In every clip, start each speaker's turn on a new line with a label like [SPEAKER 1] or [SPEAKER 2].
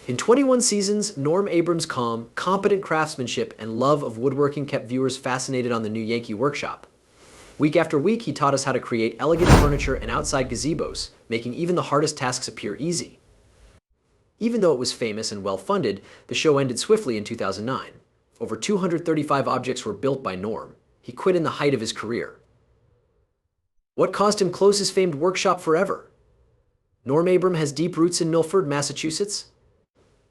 [SPEAKER 1] In 21 seasons, Norm Abrams' calm, competent craftsmanship and love of woodworking kept viewers fascinated on the new Yankee Workshop. Week after week, he taught us how to create elegant furniture and outside gazebos, making even the hardest tasks appear easy. Even though it was famous and well-funded, the show ended swiftly in 2009. Over 235 objects were built by Norm. He quit in the height of his career. What caused him close his famed workshop forever? Norm Abram has deep roots in Milford, Massachusetts.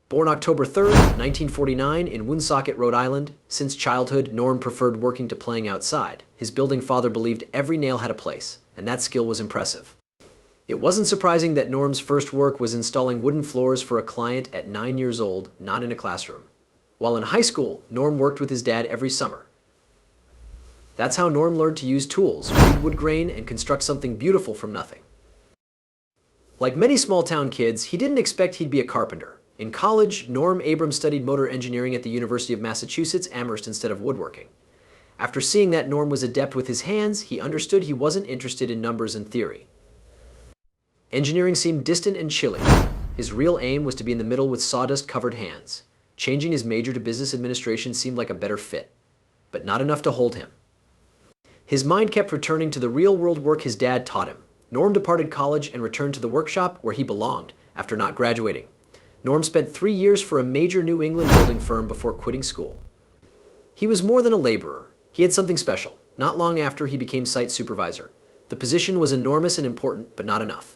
[SPEAKER 1] Born October 3, 1949 in Woonsocket, Rhode Island, since childhood, Norm preferred working to playing outside. His building father believed every nail had a place, and that skill was impressive. It wasn't surprising that Norm's first work was installing wooden floors for a client at 9 years old, not in a classroom. While in high school, Norm worked with his dad every summer. That's how Norm learned to use tools, read wood grain, and construct something beautiful from nothing. Like many small-town kids, he didn't expect he'd be a carpenter. In college, Norm Abrams studied motor engineering at the University of Massachusetts Amherst instead of woodworking. After seeing that Norm was adept with his hands, he understood he wasn't interested in numbers and theory. Engineering seemed distant and chilly. His real aim was to be in the middle with sawdust-covered hands. Changing his major to business administration seemed like a better fit, but not enough to hold him. His mind kept returning to the real-world work his dad taught him. Norm departed college and returned to the workshop where he belonged after not graduating. Norm spent 3 years for a major New England building firm before quitting school. He was more than a laborer. He had something special. Not long after, he became site supervisor. The position was enormous and important, but not enough.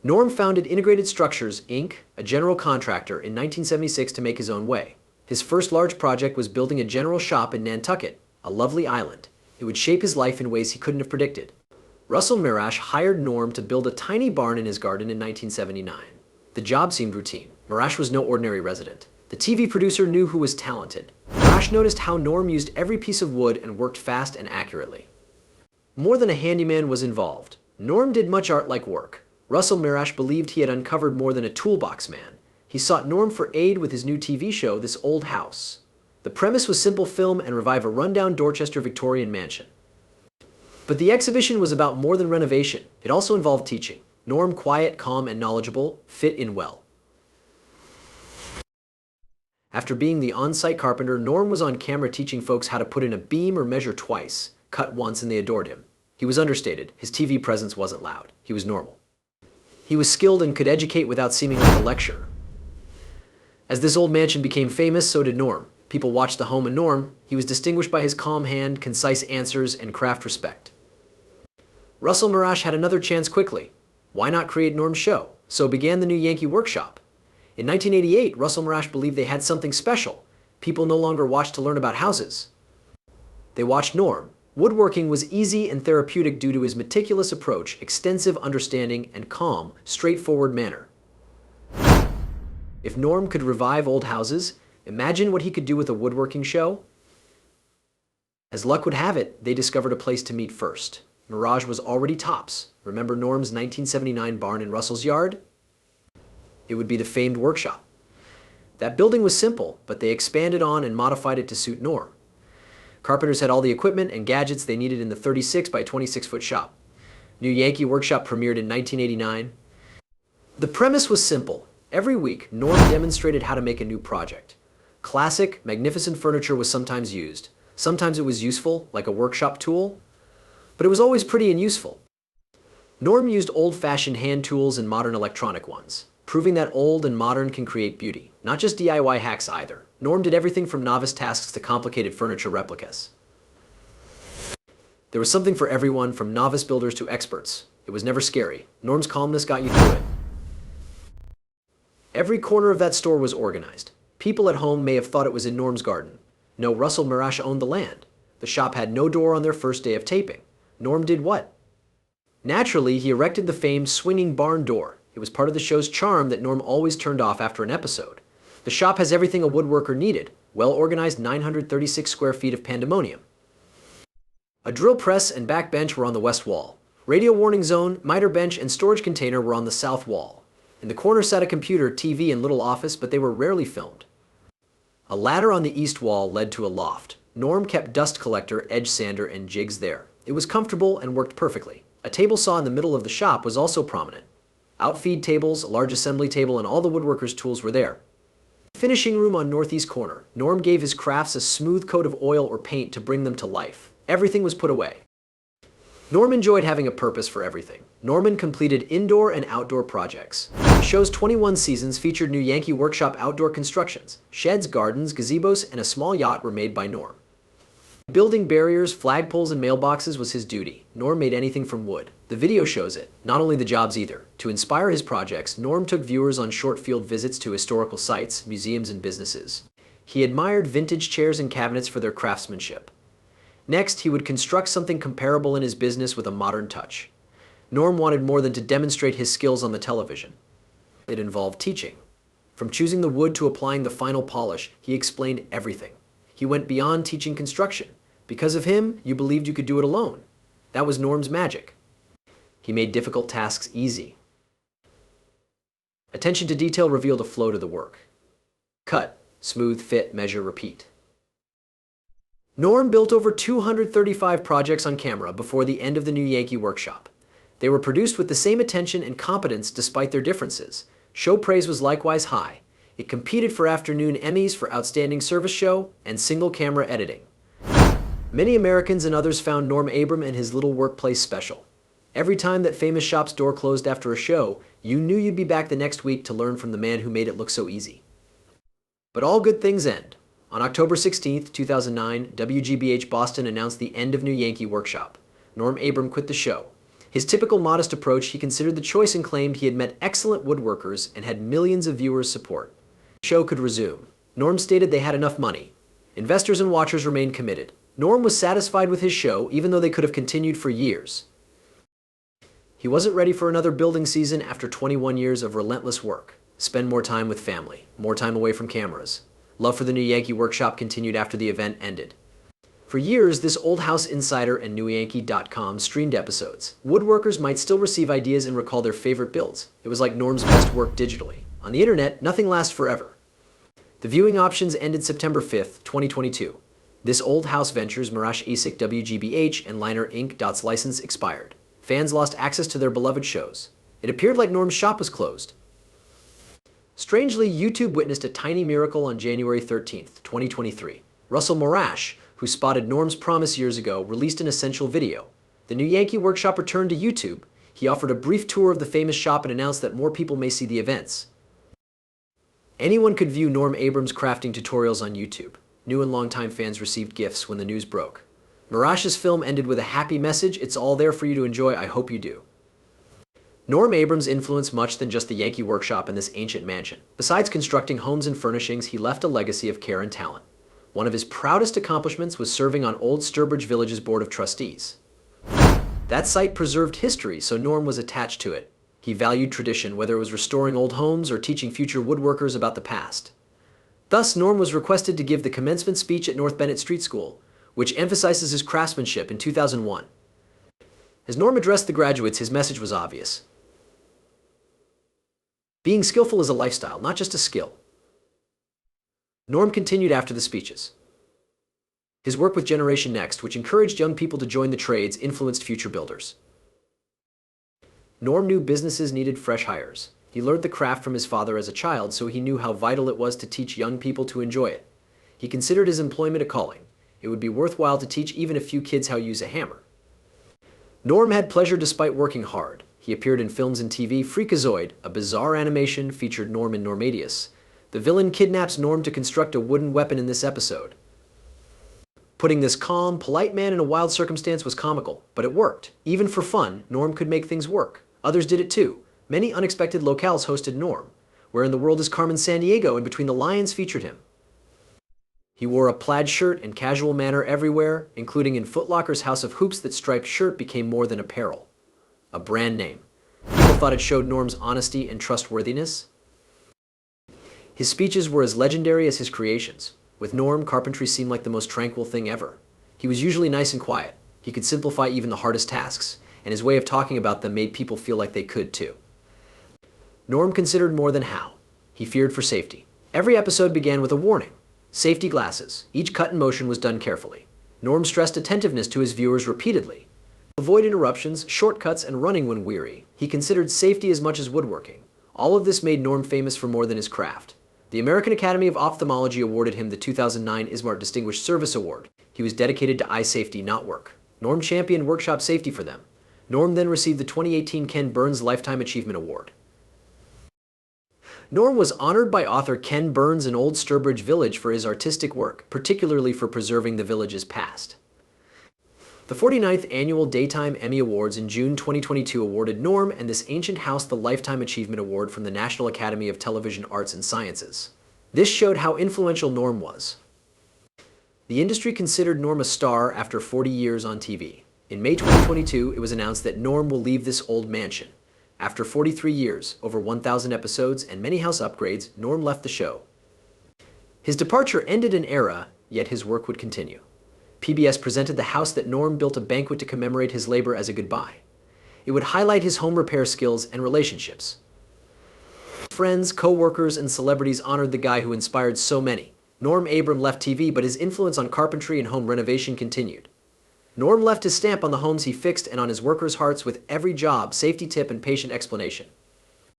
[SPEAKER 1] Norm founded Integrated Structures, Inc., a general contractor, in 1976 to make his own way. His first large project was building a general shop in Nantucket, a lovely island. It would shape his life in ways he couldn't have predicted. Russell Mirash hired Norm to build a tiny barn in his garden in 1979. The job seemed routine. Mirash was no ordinary resident. The TV producer knew who was talented. Mirash noticed how Norm used every piece of wood and worked fast and accurately. More than a handyman was involved. Norm did much art-like work. Russell Mirash believed he had uncovered more than a toolbox man. He sought Norm for aid with his new TV show, This Old House. The premise was simple film and revive a rundown Dorchester Victorian mansion. But the exhibition was about more than renovation. It also involved teaching. Norm, quiet, calm, and knowledgeable, fit in well. After being the on-site carpenter, Norm was on camera teaching folks how to put in a beam or measure twice, cut once, and they adored him. He was understated. His TV presence wasn't loud. He was normal. He was skilled and could educate without seeming like a lecturer. As this old mansion became famous, so did Norm. People watched the home of Norm. He was distinguished by his calm hand, concise answers, and craft respect. Russell Mirash had another chance quickly. Why not create Norm's show? So began the new Yankee Workshop. In 1988, Russell Mirash believed they had something special. People no longer watched to learn about houses. They watched Norm. Woodworking was easy and therapeutic due to his meticulous approach, extensive understanding, and calm, straightforward manner. If Norm could revive old houses, imagine what he could do with a woodworking show. As luck would have it, they discovered a place to meet first. Mirage was already tops. Remember Norm's 1979 barn in Russell's yard? It would be the famed workshop. That building was simple, but they expanded on and modified it to suit Norm. Carpenters had all the equipment and gadgets they needed in the 36 by 26 foot shop. New Yankee Workshop premiered in 1989. The premise was simple. Every week, Norm demonstrated how to make a new project. Classic, magnificent furniture was sometimes used. Sometimes it was useful, like a workshop tool, but it was always pretty and useful. Norm used old-fashioned hand tools and modern electronic ones, proving that old and modern can create beauty. Not just DIY hacks either. Norm did everything from novice tasks to complicated furniture replicas. There was something for everyone, from novice builders to experts. It was never scary. Norm's calmness got you through it. Every corner of that store was organized. People at home may have thought it was in Norm's garden. No, Russell Mirash owned the land. The shop had no door on their first day of taping. Norm did what? Naturally, he erected the famed swinging barn door. It was part of the show's charm that Norm always turned off after an episode. The shop has everything a woodworker needed. Well-organized 936 square feet of pandemonium. A drill press and back bench were on the west wall. Radio warning zone, miter bench, and storage container were on the south wall. In the corner sat a computer, TV, and little office, but they were rarely filmed. A ladder on the east wall led to a loft. Norm kept dust collector, edge sander, and jigs there. It was comfortable and worked perfectly. A table saw in the middle of the shop was also prominent. Outfeed tables, a large assembly table, and all the woodworkers' tools were there. Finishing room on northeast corner, Norm gave his crafts a smooth coat of oil or paint to bring them to life. Everything was put away. Norm enjoyed having a purpose for everything. Norman completed indoor and outdoor projects. The show's 21 seasons featured new Yankee Workshop outdoor constructions. Sheds, gardens, gazebos, and a small yacht were made by Norm. Building barriers, flagpoles, and mailboxes was his duty. Norm made anything from wood. The video shows it, not only the jobs either. To inspire his projects, Norm took viewers on short field visits to historical sites, museums, and businesses. He admired vintage chairs and cabinets for their craftsmanship. Next, he would construct something comparable in his business with a modern touch. Norm wanted more than to demonstrate his skills on the television. It involved teaching. From choosing the wood to applying the final polish, he explained everything. He went beyond teaching construction. Because of him, you believed you could do it alone. That was Norm's magic. He made difficult tasks easy. Attention to detail revealed a flow to the work. Cut, smooth, fit, measure, repeat. Norm built over 235 projects on camera before the end of the new Yankee Workshop. They were produced with the same attention and competence despite their differences. Show praise was likewise high. It competed for afternoon Emmys for Outstanding Service Show and Single Camera Editing. Many Americans and others found Norm Abram and his little workplace special. Every time that famous shop's door closed after a show, you knew you'd be back the next week to learn from the man who made it look so easy. But all good things end. On October 16, 2009, WGBH Boston announced the end of new Yankee Workshop. Norm Abram quit the show. His typical modest approach, he considered the choice and claimed he had met excellent woodworkers and had millions of viewers' support. The show could resume. Norm stated they had enough money. Investors and watchers remained committed. Norm was satisfied with his show, even though they could have continued for years. He wasn't ready for another building season after 21 years of relentless work. Spend more time with family, more time away from cameras. Love for the new Yankee Workshop continued after the event ended. For years, this Old House Insider and NewYankee.com streamed episodes. Woodworkers might still receive ideas and recall their favorite builds. It was like Norm's best work digitally. On the internet, nothing lasts forever. The viewing options ended September 5th, 2022. This Old House Ventures, Marash Isik WGBH, and Liner Inc.'s license expired. Fans lost access to their beloved shows. It appeared like Norm's shop was closed. Strangely, YouTube witnessed a tiny miracle on January 13th, 2023. Russell Morash, who spotted Norm's promise years ago, released an essential video. The new Yankee Workshop returned to YouTube. He offered a brief tour of the famous shop and announced that more people may see the events. Anyone could view Norm Abram's crafting tutorials on YouTube. New and longtime fans received gifts when the news broke. Marash's film ended with a happy message. It's all there for you to enjoy. I hope you do. Norm Abrams influenced much than just the Yankee Workshop and this ancient mansion. Besides constructing homes and furnishings, he left a legacy of care and talent. One of his proudest accomplishments was serving on Old Sturbridge Village's Board of Trustees. That site preserved history, so Norm was attached to it. He valued tradition, whether it was restoring old homes or teaching future woodworkers about the past. Thus, Norm was requested to give the commencement speech at North Bennett Street School, which emphasizes his craftsmanship, in 2001. As Norm addressed the graduates, his message was obvious. Being skillful is a lifestyle, not just a skill. Norm continued after the speeches. His work with Generation Next, which encouraged young people to join the trades, influenced future builders. Norm knew businesses needed fresh hires. He learned the craft from his father as a child, so he knew how vital it was to teach young people to enjoy it. He considered his employment a calling. It would be worthwhile to teach even a few kids how to use a hammer. Norm had pleasure despite working hard. He appeared in films and TV. Freakazoid, a bizarre animation, featured Norm and Normadius. The villain kidnaps Norm to construct a wooden weapon in this episode. Putting this calm, polite man in a wild circumstance was comical, but it worked. Even for fun, Norm could make things work. Others did it too. Many unexpected locales hosted Norm. Where in the World is Carmen Sandiego, and Between the Lions featured him. He wore a plaid shirt in casual manner everywhere, including in Foot Locker's House of Hoops. That striped shirt became more than apparel. A brand name. People thought it showed Norm's honesty and trustworthiness. His speeches were as legendary as his creations. With Norm, carpentry seemed like the most tranquil thing ever. He was usually nice and quiet. He could simplify even the hardest tasks, and his way of talking about them made people feel like they could too. Norm considered more than how. He feared for safety. Every episode began with a warning. Safety glasses. Each cut and motion was done carefully. Norm stressed attentiveness to his viewers repeatedly. avoid interruptions, shortcuts, and running when weary. He considered safety as much as woodworking. All of this made Norm famous for more than his craft. The American Academy of Ophthalmology awarded him the 2009 Ismart Distinguished Service Award. He was dedicated to eye safety, not work. Norm championed workshop safety for them. Norm then received the 2018 Ken Burns Lifetime Achievement Award. Norm was honored by author Ken Burns in Old Sturbridge Village for his artistic work, particularly for preserving the village's past. The 49th Annual Daytime Emmy Awards in June 2022 awarded Norm and this ancient house the Lifetime Achievement Award from the National Academy of Television Arts and Sciences. This showed how influential Norm was. The industry considered Norm a star after 40 years on TV. In May 2022, it was announced that Norm will leave this old mansion. After 43 years, over 1,000 episodes, and many house upgrades, Norm left the show. His departure ended an era, yet his work would continue. PBS presented the house that Norm built a banquet to commemorate his labor as a goodbye. It would highlight his home repair skills and relationships. Friends, co-workers, and celebrities honored the guy who inspired so many. Norm Abram left TV, but his influence on carpentry and home renovation continued. Norm left his stamp on the homes he fixed and on his workers' hearts with every job, safety tip, and patient explanation.